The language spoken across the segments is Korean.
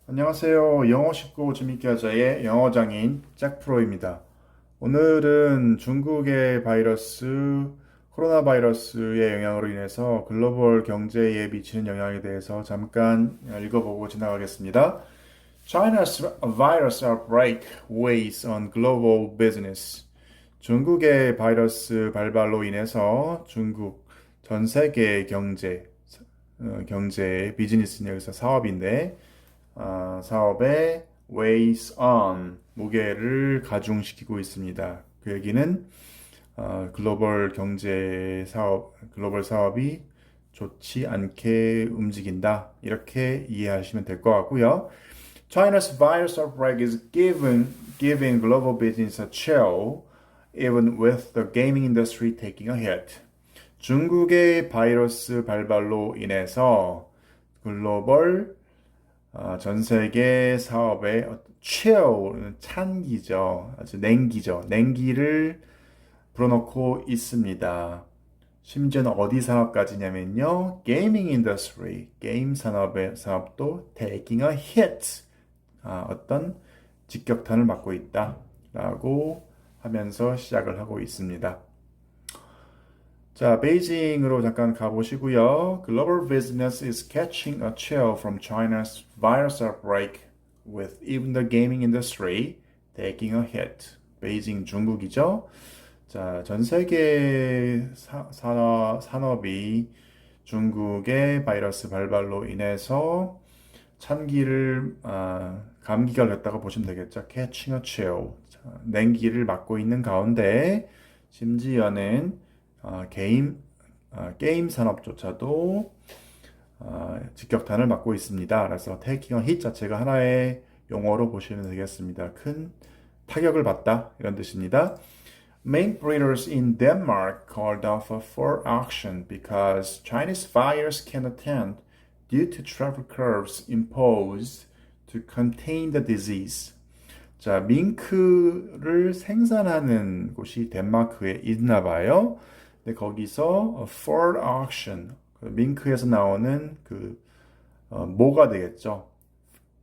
안녕하세요. 영어 쉽고 재밌게 하자의 영어 장인 잭프로입니다. 오늘은 중국의 코로나 바이러스의 영향으로 인해서 글로벌 경제에 미치는 영향에 대해서 잠깐 읽어보고 지나가겠습니다. China's virus outbreak weighs on global business. 중국의 바이러스 발발로 인해서 중국 전 세계 경제, 비즈니스는 여기서 사업인데, 사업에 weighs on 무게를 가중시키고 있습니다. 그 얘기는 글로벌 사업이 좋지 않게 움직인다. 이렇게 이해하시면 될 것 같고요. China's virus outbreak is giving global business a chill, even with the gaming industry taking a hit. 중국의 바이러스 발발로 인해서 글로벌 전 세계 사업의 chill, 찬기죠. 아주 냉기죠. 냉기를 불어넣고 있습니다. 심지어는 어디 산업까지냐면요. 게이밍 인더스트리, 게임 사업도 taking a hit, 어떤 직격탄을 맞고 있다. 라고 하면서 시작을 하고 있습니다. 자, 베이징으로 잠깐 가보시고요. Global business is catching a chill from China's virus outbreak, with even the gaming industry taking a hit. 베이징 중국이죠. 자, 전 세계 산업이 중국의 바이러스 발발로 인해서 감기가 걸렸다고 보시면 되겠죠. Catching a chill. 자, 냉기를 맞고 있는 가운데 심지어는 게임 산업조차도 직격탄을 맞고 있습니다. 그래서 taking a hit 자체가 하나의 용어로 보시면 되겠습니다. 큰 타격을 받다 이런 뜻입니다. Main breeders in Denmark called off a fur auction because Chinese buyers can attend due to travel curbs imposed to contain the disease. 자, 밍크를 생산하는 곳이 덴마크에 있나 봐요. 근데 거기서 fur auction, 밍크에서 나오는 모가 되겠죠.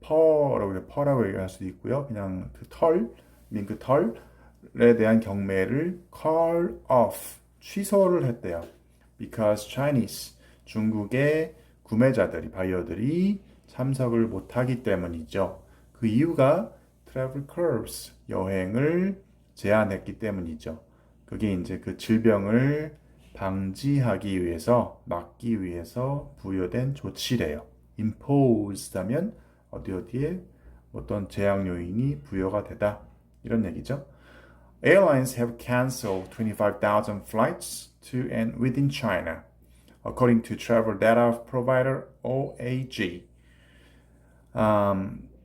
퍼라고 얘기할 수도 있고요. 그냥 밍크 털에 대한 경매를 call off, 취소를 했대요. Because Chinese, 중국의 바이어들이 참석을 못하기 때문이죠. 그 이유가 travel curbs, 여행을 제한했기 때문이죠. 그게 이제 그 질병을 막기 위해서 부여된 조치래요. imposed 하면 어디에 어떤 제약 요인이 부여가 되다. 이런 얘기죠. Airlines have canceled 25,000 flights to and within China, according to travel data provider OAG.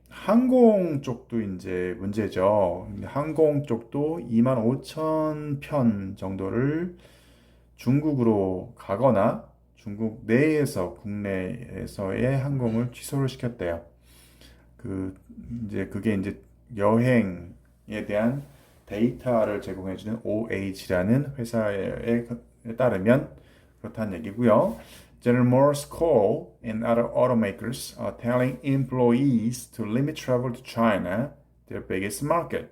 항공 쪽도 이제 문제죠. 항공 쪽도 25,000편 정도를 중국으로 가거나 중국 내에서 국내에서의 항공을 취소를 시켰대요. 그게 이제 여행에 대한 데이터를 제공해주는 OAG라는 회사에 따르면 그렇다는 얘기고요. General Motors, Coal, and other automakers are telling employees to limit travel to China, their biggest market.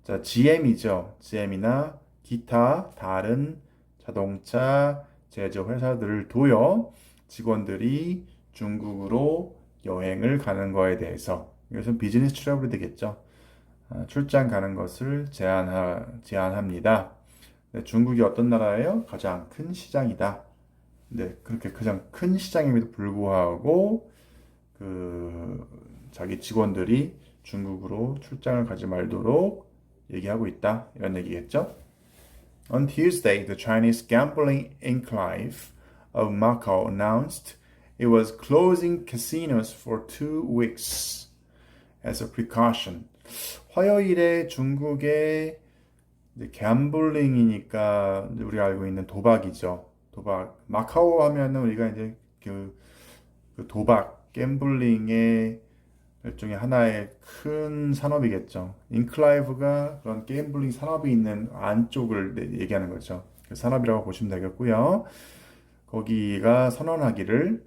자, GM이죠. GM이나 기타 다른 자동차 제조 회사들도요. 직원들이 중국으로 여행을 가는 거에 대해서 이것은 비즈니스 트래블이 되겠죠. 출장 가는 것을 제한합니다. 네, 중국이 어떤 나라예요? 가장 큰 시장이다. 네, 그렇게 가장 큰 시장임에도 불구하고 자기 직원들이 중국으로 출장을 가지 말도록 얘기하고 있다. 이런 얘기겠죠? On Tuesday, the Chinese gambling enclave of Macau announced it was closing casinos for 2 weeks as a precaution. 화요일에 중국의 갬블링이니까 우리가 알고 있는 도박이죠. 도박. 마카오 하면은 우리가 이제 도박, 갬블링의 일종의 하나의 큰 산업이겠죠. 인클라이브가 그런 게임블링 산업이 있는 안쪽을 얘기하는 거죠. 그 산업이라고 보시면 되겠고요. 거기가 선언하기를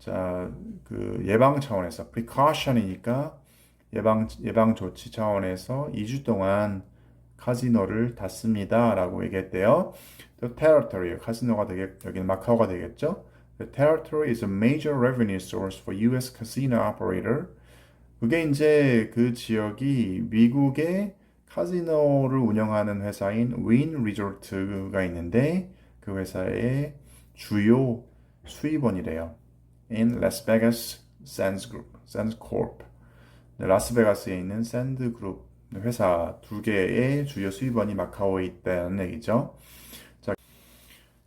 자, 그 예방 차원에서 precaution이니까 예방 조치 차원에서 2주 동안 카지노를 닫습니다라고 얘기했대요. The territory, 카지노가 여기는 마카오가 되겠죠. The territory is a major revenue source for U.S. casino operator. 그게 이제 그 지역이 미국의 카지노를 운영하는 회사인 윈 리조트가 있는데 그 회사의 주요 수입원이래요. In Las Vegas Sands Group, Sands Corp. 라스베가스에 있는 샌드 그룹 회사 두 개의 주요 수입원이 마카오에 있다는 얘기죠. 자,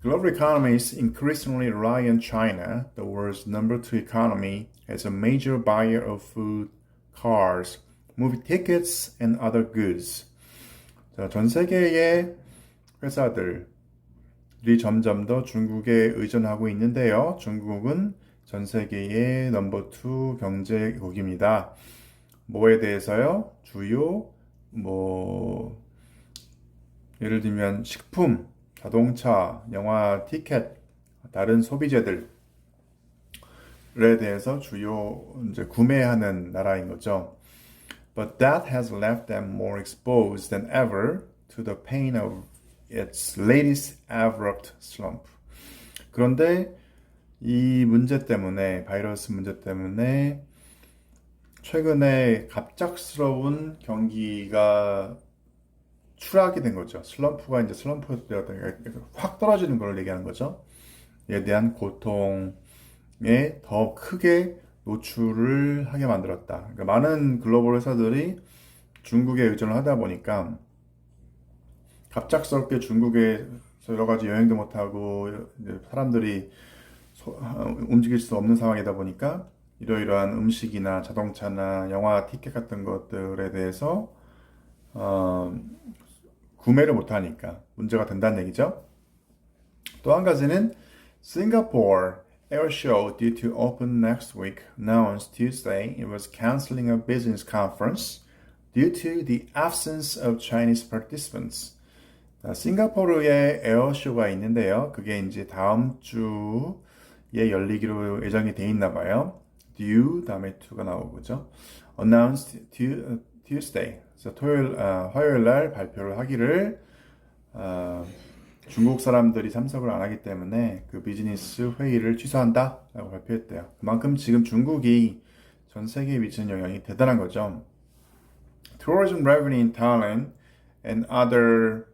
global economies increasingly rely on China, the world's number two economy, as a major buyer of food, cars, movie tickets, and other goods. 자, 전 세계의 회사들이 점점 더 중국에 의존하고 있는데요. 중국은 전 세계의 넘버 투 경제국입니다. 뭐에 대해서요? 주요 예를 들면 식품, 자동차, 영화 티켓, 다른 소비재들에 대해서 주요 이제 구매하는 나라인 거죠. But that has left them more exposed than ever to the pain of its latest abrupt slump. 그런데 이 문제 때문에, 바이러스 문제 때문에 최근에 갑작스러운 경기가 추락이 된 거죠. 슬럼프가 이제 슬럼프가 확 떨어지는 걸 얘기하는 거죠. 이에 대한 고통에 더 크게 노출을 하게 만들었다. 그러니까 많은 글로벌 회사들이 중국에 의존을 하다 보니까 갑작스럽게 중국에서 여러 가지 여행도 못하고 사람들이 움직일 수 없는 상황이다 보니까 이러이러한 음식이나 자동차나 영화 티켓 같은 것들에 대해서 구매를 못하니까 문제가 된다는 얘기죠. 또 한 가지는 Singapore Air Show due to open next week announced Tuesday it was canceling a business conference due to the absence of Chinese participants. 싱가포르에 에어쇼가 있는데요. 그게 이제 다음 주에 열리기로 예정이 돼 있나 봐요. due 다음에 to가 나오고죠. announced Tuesday. 그래서 화요일 날 발표를 하기를 중국 사람들이 참석을 안 하기 때문에 그 비즈니스 회의를 취소한다라고 발표했대요. 그만큼 지금 중국이 전 세계에 미치는 영향이 대단한 거죠. Tourism revenue in Thailand and other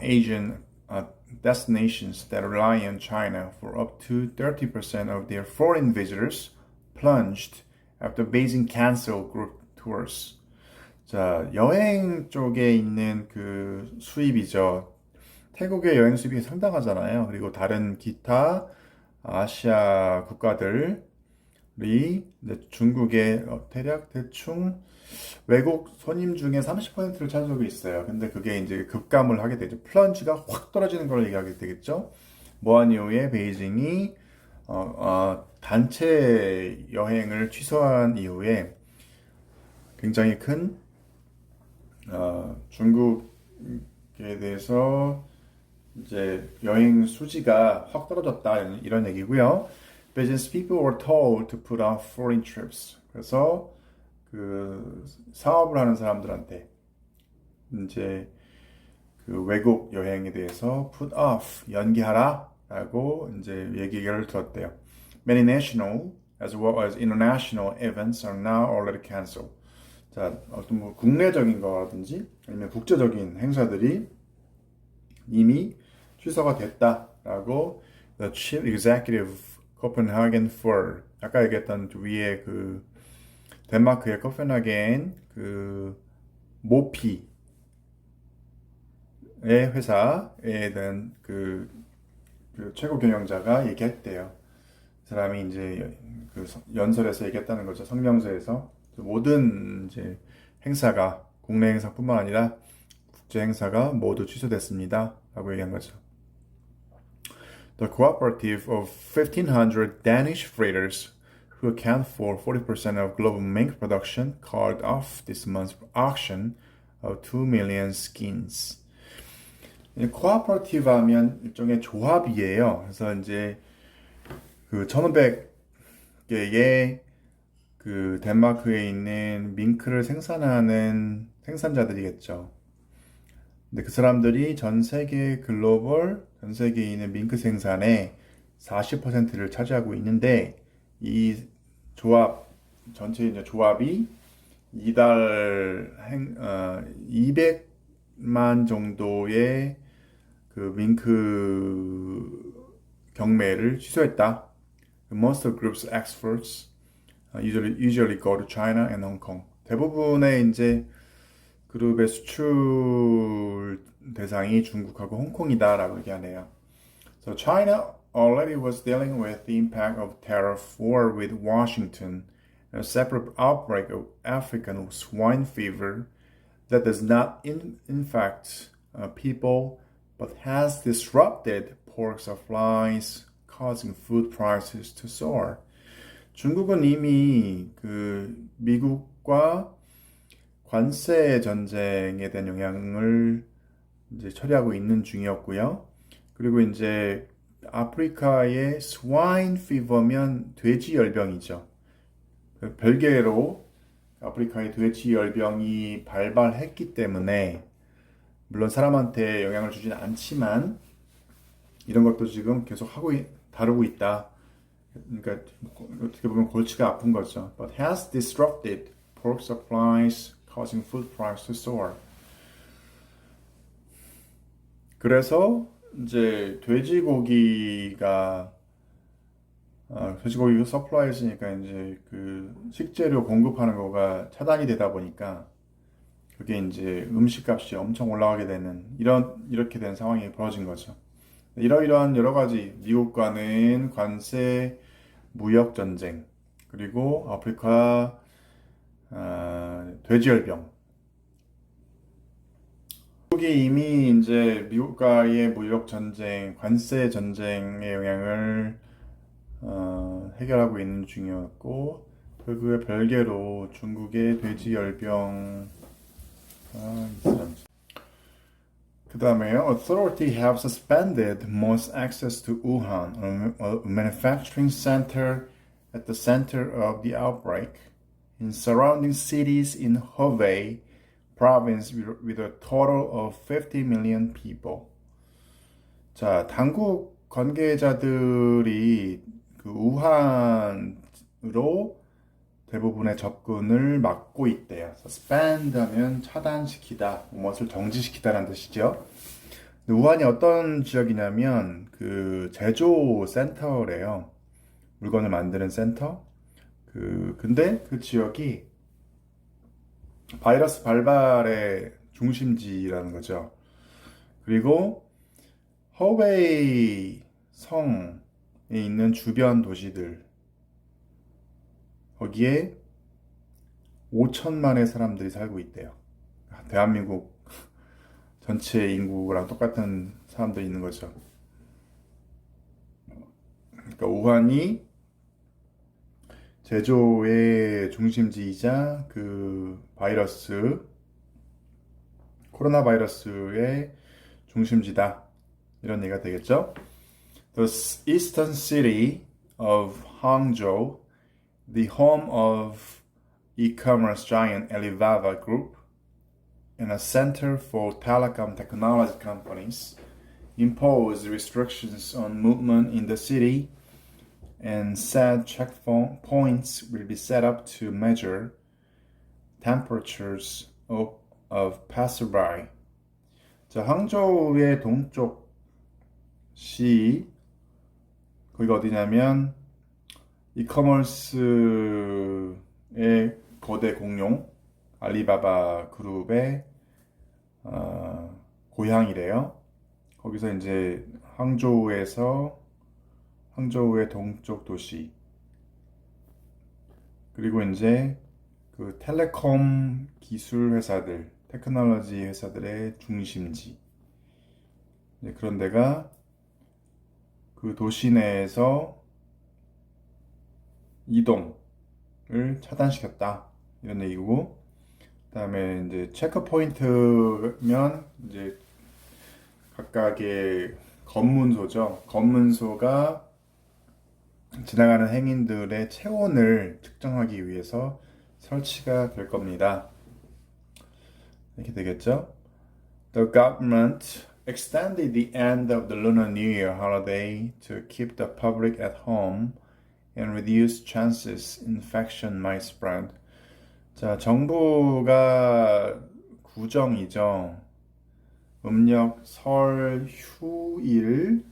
Asian destinations that rely on China for up to 30% of their foreign visitors plunged after Beijing canceled group tours. 자, 여행 쪽에 있는 그 수입이죠. 태국의 여행 수입이 상당하잖아요. 그리고 다른 기타 아시아 국가들이 중국의 대충 외국 손님 중에 30%를 차지하고 있어요. 근데 그게 이제 급감을 하게 되죠. 플런지가 확 떨어지는 걸 얘기하게 되겠죠. 모한 이후에 베이징이 단체 여행을 취소한 이후에 굉장히 큰 중국에 대해서 이제 여행 수지가 확 떨어졌다 이런 얘기고요. Business people were told to put off foreign trips. 그래서 그 사업을 하는 사람들한테 이제 그 외국 여행에 대해서 put off 연기하라라고 이제 얘기를 들었대요. Many national as well as international events are now already canceled. 자, 어떤 뭐 국내적인 거라든지 아니면 국제적인 행사들이 이미 취소가 됐다라고 The Chief Executive Copenhagen for 아까 얘기했던 위에 그 덴마크의 코펜하겐 그 모피의 회사에 대한 그 최고 경영자가 얘기했대요. 그 사람이 이제 그 연설에서 얘기했다는 거죠. 성명서에서 모든 이제 행사가 국내 행사뿐만 아니라 국제 행사가 모두 취소됐습니다라고 얘기한 거죠. The cooperative of 1,500 Danish freighters who account for 40% of global mink production called off this month's auction of 2 million skins. 코오퍼레이티브 하면 일종의 조합이에요. 그래서 이제 그 그 1,500개의 그 덴마크에 있는 밍크를 생산하는 생산자들이겠죠. 근데 그 사람들이 전 세계 글로벌, 전 세계에 있는 밍크 생산의 40%를 차지하고 있는데 이 조합, 전체 이제 조합이 이달 200만 정도의 그 밍크 경매를 취소했다. Most of groups exports usually go to China and Hong Kong. 대부분의 이제 그룹의 수출 대상이 중국하고 홍콩이다라고 얘기하네요. So China already was dealing with the impact of tariff war with Washington, a separate outbreak of African swine fever that does not infect people but has disrupted pork supplies, causing food prices to soar. 중국은 이미 그 미국과 관세 전쟁에 대한 영향을 이제 처리하고 있는 중이었고요. 그리고 이제 아프리카의 스와인 피버면 돼지 열병이죠. 별개로 아프리카의 돼지 열병이 발발했기 때문에 물론 사람한테 영향을 주지는 않지만 이런 것도 지금 계속 다루고 있다. 그러니까 어떻게 보면 골치가 아픈 거죠. But has disrupted pork supplies, causing food price to soar. 그래서 이제 돼지고기가 서플라이즈니까 이제 그 식재료 공급하는 거가 차단이 되다 보니까 그게 이제 음식값이 엄청 올라가게 되는 이렇게 된 상황이 벌어진 거죠. 이러이러한 여러 가지 미국과는 관세 무역 전쟁 그리고 아프리카 돼지열병. 미국이 이미 이제 미국과의 무역 전쟁, 관세 전쟁의 영향을 해결하고 있는 중이었고, 그에 별개로 중국의 돼지열병, 그 다음에요. Authority have suspended most access to Wuhan, a manufacturing center at the center of the outbreak, in surrounding cities in Hubei province with a total of 50 million people. 자, 당국 관계자들이 그 우한으로 대부분의 접근을 막고 있대요. suspend 하면 차단시키다, 무엇을 정지시키다라는 뜻이죠. 우한이 어떤 지역이냐면 그 제조 센터래요. 물건을 만드는 센터. 근데 그 지역이 바이러스 발발의 중심지라는 거죠. 그리고 허웨이 성에 있는 주변 도시들 거기에 5천만의 사람들이 살고 있대요. 대한민국 전체 인구랑 똑같은 사람들이 있는 거죠. 그러니까 우한이 제조의 중심지이자 그 코로나 바이러스의 중심지다. 이런 얘기가 되겠죠. The eastern city of Hangzhou, the home of e-commerce giant Alibaba Group, and a center for telecom technology companies, imposed restrictions on movement in the city and said checkpoints will be set up to measure temperatures of passerby. 자, 항저우의 동쪽 시 거기가 어디냐면 이커머스의 거대 공룡 알리바바 그룹의 고향이래요. 거기서 이제 항저우의 동쪽 도시 그리고 이제 그 텔레콤 기술 회사들, 테크놀로지 회사들의 중심지 그런 데가 그 도시 내에서 이동을 차단시켰다 이런 얘기고, 그다음에 이제 체크 포인트면 이제 각각의 검문소죠. 검문소가 지나가는 행인들의 체온을 측정하기 위해서 설치가 될 겁니다. 이렇게 되겠죠? The government extended the end of the Lunar New Year holiday to keep the public at home and reduce chances infection might spread. 자, 정부가 구정이죠. 음력 설 휴일의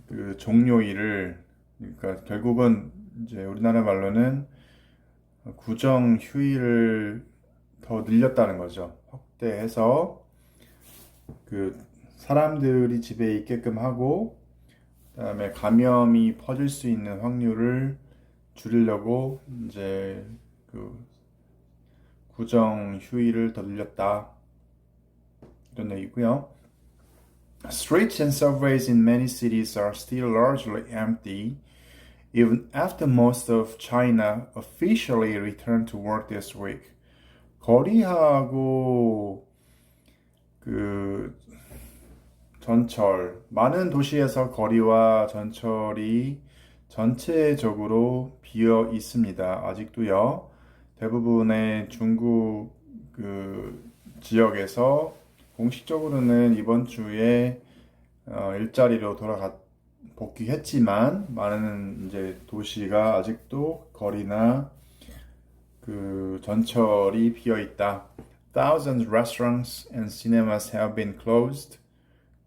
그 종료일을 그러니까 결국은 이제 우리나라 말로는 구정 휴일을 더 늘렸다는 거죠. 확대해서 그 사람들이 집에 있게끔 하고 그다음에 감염이 퍼질 수 있는 확률을 줄이려고 이제 그 구정 휴일을 더 늘렸다 이런 얘기고요. Streets and subways in many cities are still largely empty, even after most of China officially returned to work this week. 거리하고 그 전철, 많은 도시에서 거리와 전철이 전체적으로 비어 있습니다. 아직도요. 대부분의 중국 그 지역에서 공식적으로는 이번 주에 일자리로 복귀했지만 많은 이제 도시가 아직도 거리나 그 전철이 비어 있다. Thousands of restaurants and cinemas have been closed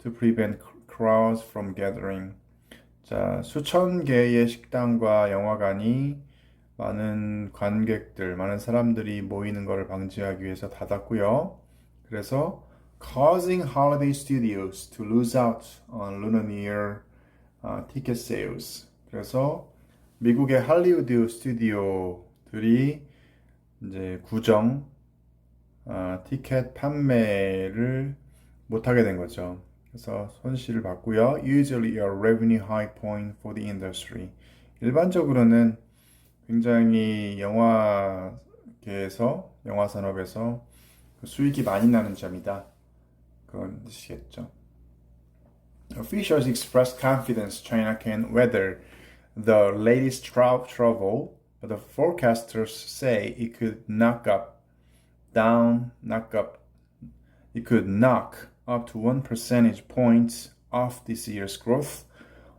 to prevent crowds from gathering. 자, 수천 개의 식당과 영화관이 많은 관객들, 많은 사람들이 모이는 것을 방지하기 위해서 닫았고요. 그래서 causing holiday studios to lose out on Lunar New Year ticket sales. 그래서 미국의 할리우드 스튜디오들이 이제 구정 티켓 판매를 못하게 된 거죠. 그래서 손실을 봤고요. Usually a revenue high point for the industry. 일반적으로는 굉장히 영화계에서, 영화 산업에서 수익이 많이 나는 점이다. 그런 뜻이겠죠. Officials expressed confidence China can weather the latest trouble, but the forecasters say it could knock up to 1 percentage point off this year's growth,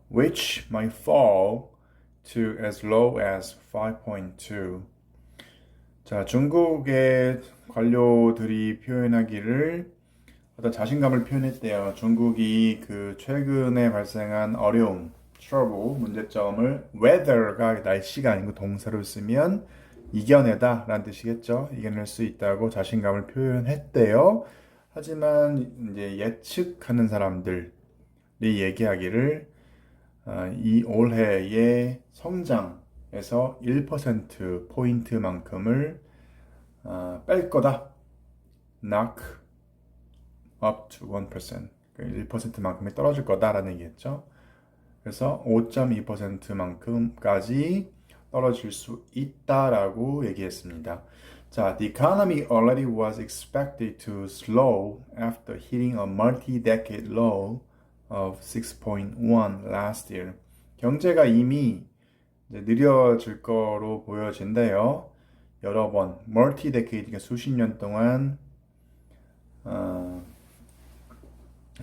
which might fall to as low as 5.2. 자, 중국의 관료들이 표현하기를 어떤 자신감을 표현했대요. 중국이 그 최근에 발생한 어려움, trouble, 문제점을 weather가 날씨가 아니고 동사를 쓰면 이겨내다 라는 뜻이겠죠. 이겨낼 수 있다고 자신감을 표현했대요. 하지만 이제 예측하는 사람들이 얘기하기를 이 올해의 성장에서 1%포인트만큼을 뺄 거다. knock up to 1%. 1%만큼이 떨어질 거다라는 얘기겠죠. 그래서 5.2%만큼까지 떨어질 수 있다라고 얘기했습니다. 자, the economy already was expected to slow after hitting a multi-decade low of 6.1 last year. 경제가 이미 느려질 거로 보여진대요. 여러 번, multi-decade, 그러니까 수십 년 동안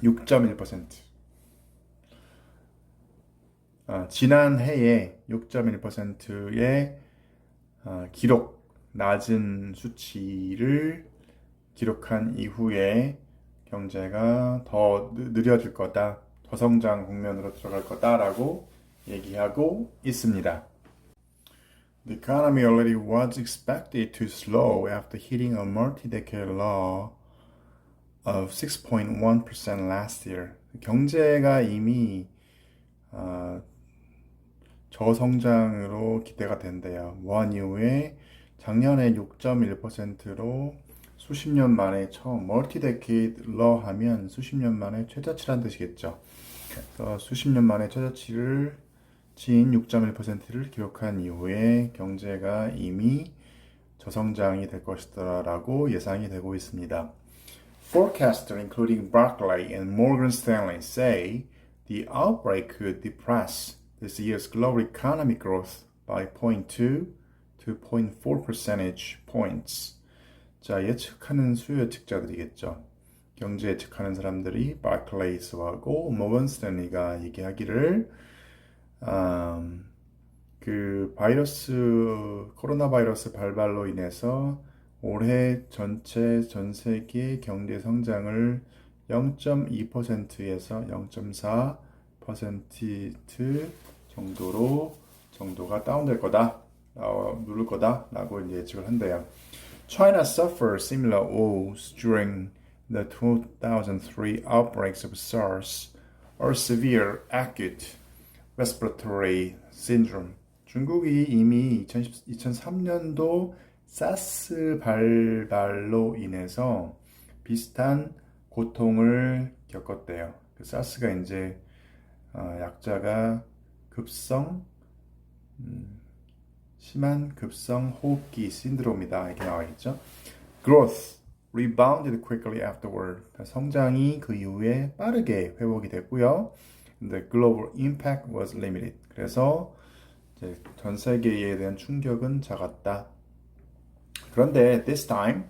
6.1%. 지난 해에 6.1%의 낮은 수치를 기록한 이후에 경제가 더 느려질 거다, 저성장 국면으로 들어갈 거다라고 얘기하고 있습니다. The economy already was expected to slow after hitting a multi-decade low of 6.1% last year. 경제가 이미 저성장으로 기대가 된대요. 뭐한 이후에 작년에 6.1%로 수십 년 만에 처음 멀티-데케이드 러 하면 수십 년 만에 최저치란 뜻이겠죠. 그래서 수십 년 만에 최저치를 진 6.1%를 기록한 이후에 경제가 이미 저성장이 될 것이다라고 예상이 되고 있습니다. Forecasters including Barclays and Morgan Stanley say the outbreak could depress this year's global economic growth by 0.2 to 0.4 percentage points. 자, 예측하는 수요 예측자들이겠죠. 경제 예측하는 사람들이 바클레이스하고 모건 스탠리가 얘기하기를 그 코로나 바이러스 발발로 인해서 올해 전체 전 세계 경제 성장을 0.2%에서 0.4% 정도가 다운될 거다, 누를 거다라고 이제 예측을 한대요. China suffered similar woes during the 2003 outbreaks of SARS or severe acute respiratory syndrome. 중국이 이미 2003년도 사스 발발로 인해서 비슷한 고통을 겪었대요. 그 사스가 이제 약자가 심한 급성 호흡기 신드롬이다 이렇게 나와 있죠. Growth rebounded quickly afterward. 성장이 그 이후에 빠르게 회복이 됐고요. The global impact was limited. 그래서 이제 전 세계에 대한 충격은 작았다. 그런데 this time,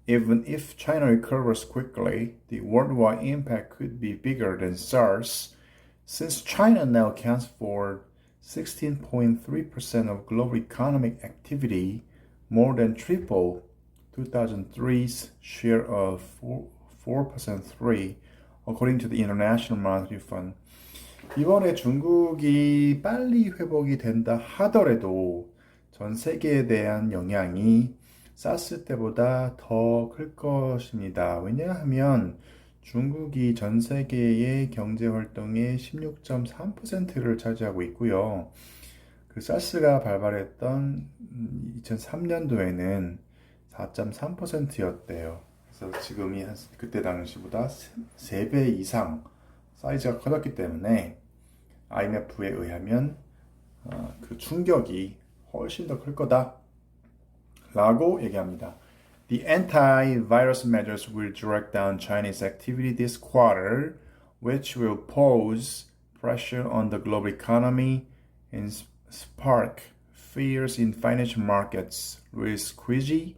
even if China recovers quickly, the worldwide impact could be bigger than SARS, since China now accounts for 16.3% of global economic activity, more than triple 2003's share of 4.3%, according to the International Monetary Fund. 이번에 중국이 빨리 회복이 된다 하더라도 전 세계에 대한 영향이 사스 때보다 더 클 것입니다. 왜냐하면 중국이 전 세계의 경제 활동의 16.3%를 차지하고 있고요. 그 사스가 발발했던 2003년도에는 4.3%였대요. 그래서 지금이 그때 당시보다 3배 이상 사이즈가 커졌기 때문에 IMF에 의하면 그 충격이 훨씬 더 클 거다 라고 얘기합니다. The anti-virus measures will direct down Chinese activity this quarter, which will pose pressure on the global economy and spark fears in financial markets. Louis Quizzi,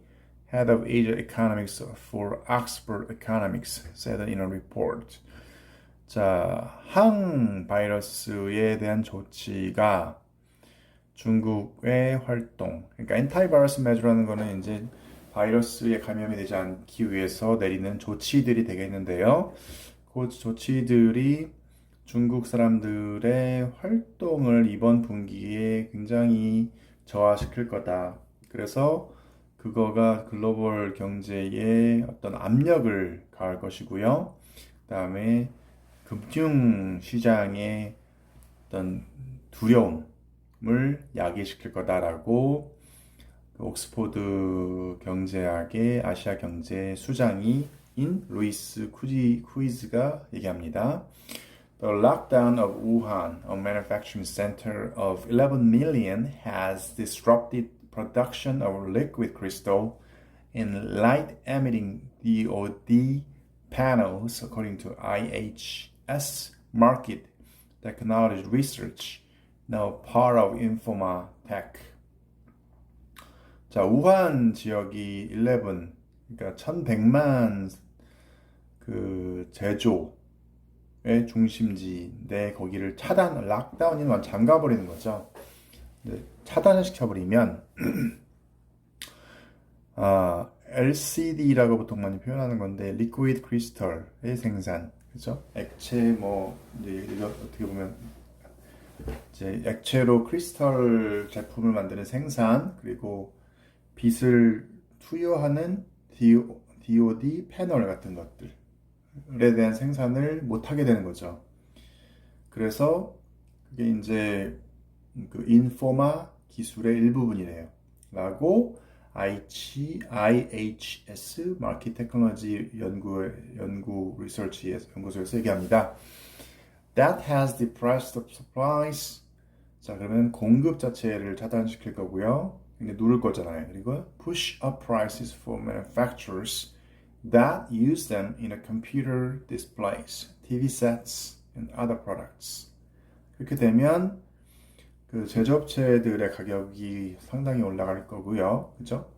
head of Asia economics for Oxford Economics, said in a report. 자, 항바이러스에 대한 조치가 중국의 활동, 그러니까 anti-virus measure라는 거는 이제 바이러스에 감염이 되지 않기 위해서 내리는 조치들이 되겠는데요. 그 조치들이 중국 사람들의 활동을 이번 분기에 굉장히 저하시킬 거다. 그래서 그거가 글로벌 경제에 어떤 압력을 가할 것이고요. 그 다음에 금융시장의 어떤 두려움을 야기시킬 거다라고 옥스포드 경제학의 아시아 경제 수장인 루이스 쿠이즈가 얘기합니다. The lockdown of Wuhan, a manufacturing center of 11 million, has disrupted production of liquid crystal and light-emitting diode panels, according to IHS Market Technology Research, now part of Informa Tech. 자, 우한 지역이 11, 그러니까 1100만 그 제조의 중심지인데 거기를 락다운이면 잠가버리는 거죠. 차단을 시켜버리면 LCD라고 보통 많이 표현하는 건데 리퀴드 크리스털의 생산, 그죠? 액체 이제 이거 어떻게 보면 이제 액체로 크리스털 제품을 만드는 생산, 그리고 빛을 투여하는 디오디 패널 같은 것들에 대한 생산을 못하게 되는 거죠. 그래서 그게 이제 그 인포마 기술의 일부분이래요. 라고 IHS 마켓 테크놀로지 연구 리서치에서 얘기합니다. That has depressed the supplies. 자, 그러면 공급 자체를 차단시킬 거고요. 근데 누를 거잖아요. 그리고 push up prices for manufacturers that use them in a computer displays, TV sets, and other products. 그렇게 되면 그 제조업체들의 가격이 상당히 올라갈 거고요. 그죠?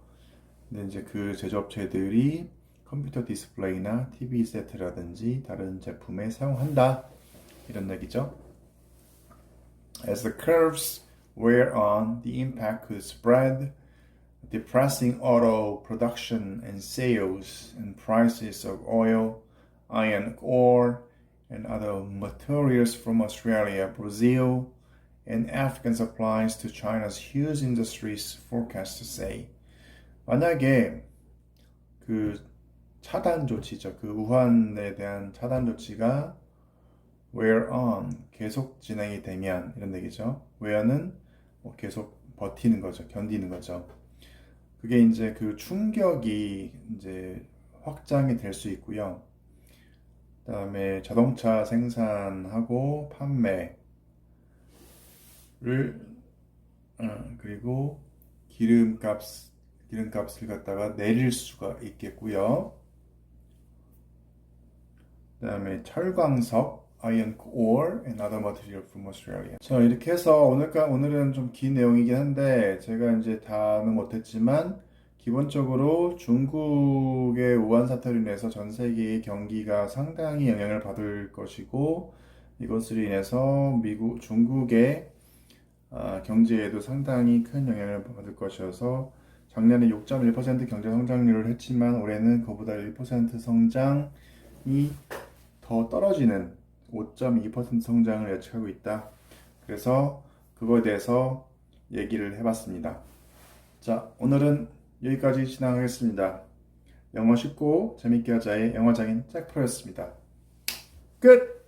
근데 이제 그 제조업체들이 컴퓨터 디스플레이나 TV 세트라든지 다른 제품에 사용한다. 이런 얘기죠. As the curves wear on, the impact could spread, depressing auto production and sales, and prices of oil, iron ore, and other materials from Australia, Brazil, and African supplies to China's huge industries, forecasts say. 만약에 그 차단 조치죠. 그 우한에 대한 차단 조치가 wear on 계속 진행이 되면 이런 얘기죠. wear는 뭐 계속 버티는 거죠. 견디는 거죠. 그게 이제 그 충격이 이제 확장이 될 수 있고요. 그다음에 자동차 생산하고 판매를 그리고 기름값을 갖다가 내릴 수가 있겠고요. 그다음에 철광석, iron ore and other material from Australia. 자, 이렇게 해서 오늘은 좀 긴 내용이긴 한데 제가 이제 다는 못했지만 기본적으로 중국의 우한 사태로 인해서 전 세계의 경기가 상당히 영향을 받을 것이고 이것으로 인해서 중국의 경제에도 상당히 큰 영향을 받을 것이어서 작년에 6.1% 경제 성장률을 했지만 올해는 그보다 1% 성장이 더 떨어지는 5.2% 성장을 예측하고 있다. 그래서 그거에 대해서 얘기를 해봤습니다. 자, 오늘은 여기까지 진행하겠습니다. 영어 쉽고 재밌게 하자의 영어장인 잭프로였습니다. 끝!